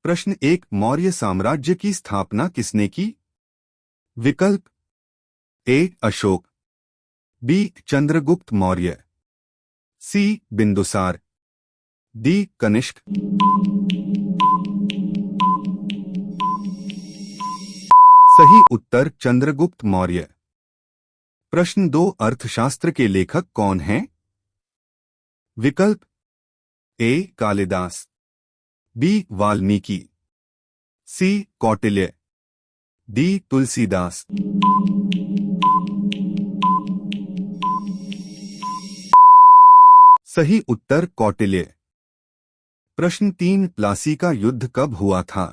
प्रश्न 1, मौर्य साम्राज्य की स्थापना किसने की? विकल्प ए अशोक, बी चंद्रगुप्त मौर्य, सी बिंदुसार, डी कनिष्क। सही उत्तर चंद्रगुप्त मौर्य। प्रश्न 2, अर्थशास्त्र के लेखक कौन हैं? विकल्प ए कालिदास, बी वाल्मीकि, सी कौटिल्य, डी तुलसीदास। सही उत्तर कौटिल्य। प्रश्न 3, प्लासी का युद्ध कब हुआ था?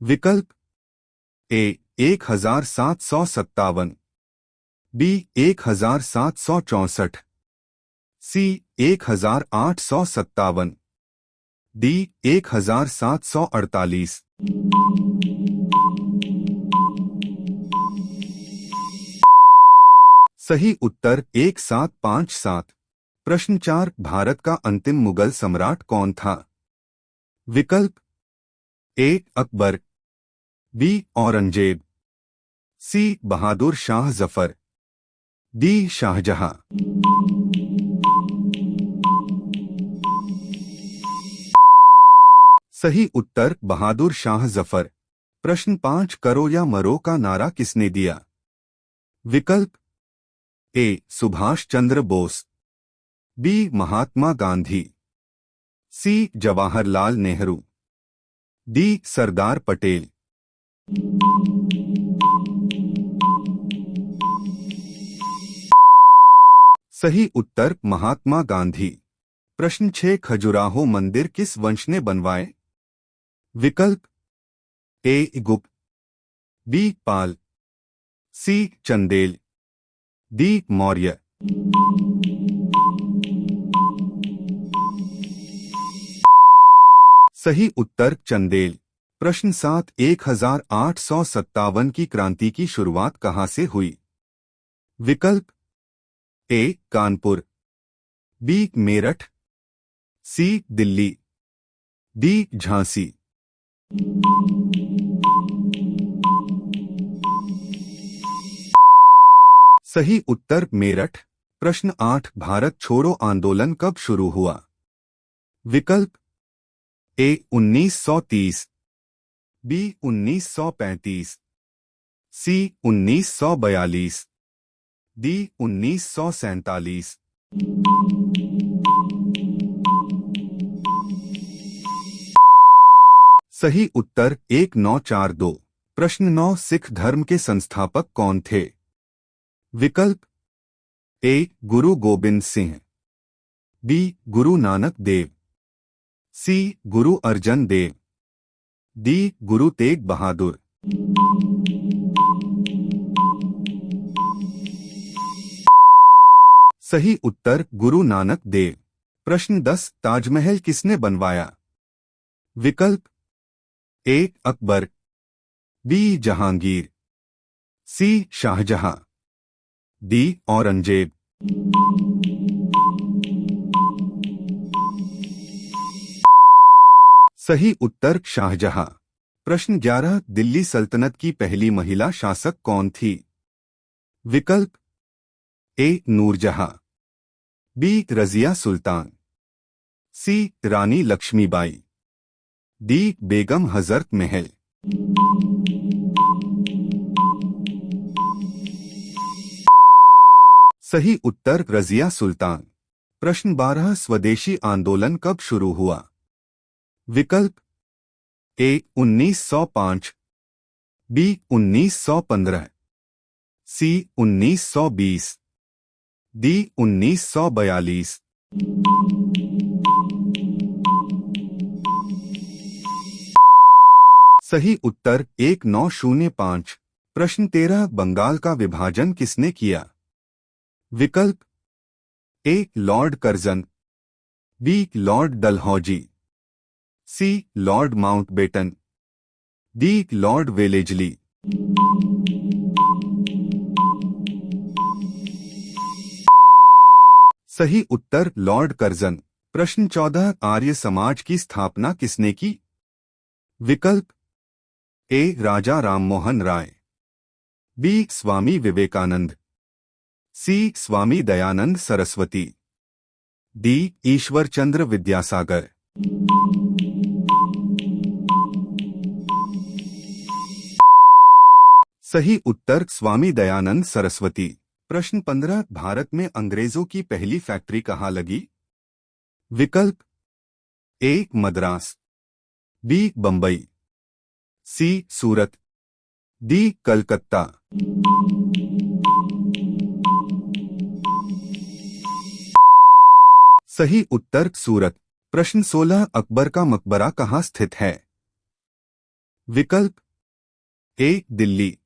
विकल्प ए 1757, बी 1764, सी 1857, डी 1748। सही उत्तर 1757। प्रश्न 4, भारत का अंतिम मुगल सम्राट कौन था? विकल्प ए अकबर, बी औरंगजेब, सी बहादुर शाह जफर, डी शाहजहां। सही उत्तर बहादुर शाह जफर। प्रश्न 5, करो या मरो का नारा किसने दिया? विकल्प ए सुभाष चंद्र बोस, बी महात्मा गांधी, सी जवाहरलाल नेहरू, डी सरदार पटेल। सही उत्तर महात्मा गांधी। प्रश्न 6, खजुराहो मंदिर किस वंश ने बनवाए? विकल्प ए गुप्त, बी पाल, सी चंदेल, डी मौर्य। सही उत्तर चंदेल। प्रश्न 7, 1857 की क्रांति की शुरुआत कहां से हुई? विकल्प ए कानपुर, बी मेरठ, सी दिल्ली, डी झांसी। सही उत्तर मेरठ। प्रश्न 8, भारत छोड़ो आंदोलन कब शुरू हुआ? विकल्प ए 1930, बी 1935, सी 1942, डी 1947। सही उत्तर 1942। प्रश्न 9, सिख धर्म के संस्थापक कौन थे? विकल्प ए गुरु गोबिंद सिंह, बी गुरु नानक देव, सी गुरु अर्जन देव, डी गुरु तेग बहादुर। सही उत्तर गुरु नानक देव। प्रश्न 10, ताजमहल किसने बनवाया? विकल्प ए अकबर, बी जहांगीर, सी शाहजहां, डी औरंगजेब। सही उत्तर शाहजहां। प्रश्न 11, दिल्ली सल्तनत की पहली महिला शासक कौन थी? विकल्प ए नूरजहां, बी रजिया सुल्तान, सी रानी लक्ष्मीबाई, डी बेगम हजरत महल। सही उत्तर रजिया सुल्तान। प्रश्न 12, स्वदेशी आंदोलन कब शुरू हुआ? विकल्प ए 1905, बी 1915, सी 1920, डी 1942। सही उत्तर 1905। प्रश्न 13, बंगाल का विभाजन किसने किया? विकल्प A Lord Curzon, B Lord Dalhousie, C Lord Mountbatten, D Lord Wellesley. सही उत्तर लॉर्ड कर्जन। प्रश्न 14, आर्य समाज की स्थापना किसने की? विकल्प ए राजा राममोहन राय, बी स्वामी विवेकानंद, सी स्वामी दयानंद सरस्वती, डी ईश्वर चंद्र विद्यासागर। सही उत्तर स्वामी दयानंद सरस्वती। प्रश्न 15 भारत में अंग्रेजों की पहली फैक्ट्री कहाँ लगी? विकल्प ए मद्रास, बी बंबई, सी सूरत, डी कलकत्ता। सही उत्तर सूरत। प्रश्न 16 अकबर का मकबरा कहाँ स्थित है? विकल्प ए दिल्ली,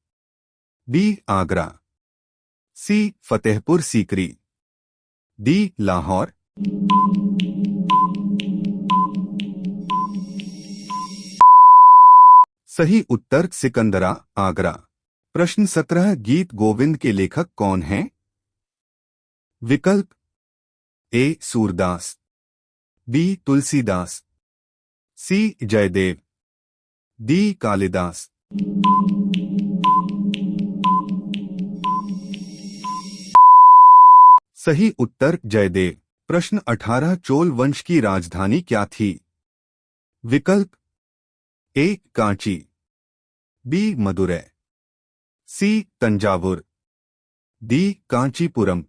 बी आगरा, सी फतेहपुर सीकरी, डी लाहौर। सही उत्तर सिकंदरा, आगरा। प्रश्न 17 गीत गोविंद के लेखक कौन हैं? विकल्प ए सूरदास, बी तुलसीदास, सी जयदेव, डी कालिदास। सही उत्तर जयदेव। प्रश्न 18 चोल वंश की राजधानी क्या थी? विकल्प ए कांची, बी मदुरै, सी तंजावुर, डी कांचीपुरम।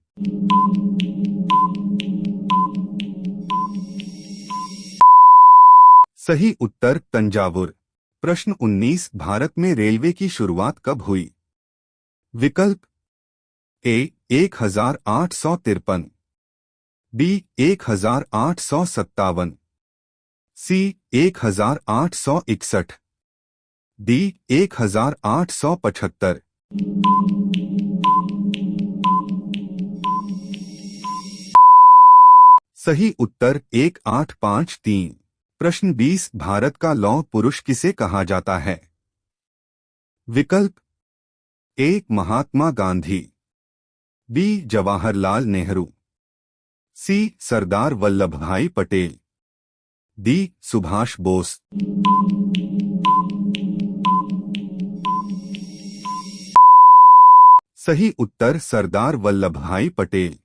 सही उत्तर तंजावुर। प्रश्न 19 भारत में रेलवे की शुरुआत कब हुई? विकल्प ए 1853, बी 1857, सी 1861, डी 1875। सही उत्तर 1853। प्रश्न 20 भारत का लौह पुरुष किसे कहा जाता है? विकल्प ए महात्मा गांधी, बी जवाहरलाल नेहरू, सी सरदार वल्लभ भाई पटेल, डी सुभाष बोस। सही उत्तर सरदार वल्लभ भाई पटेल।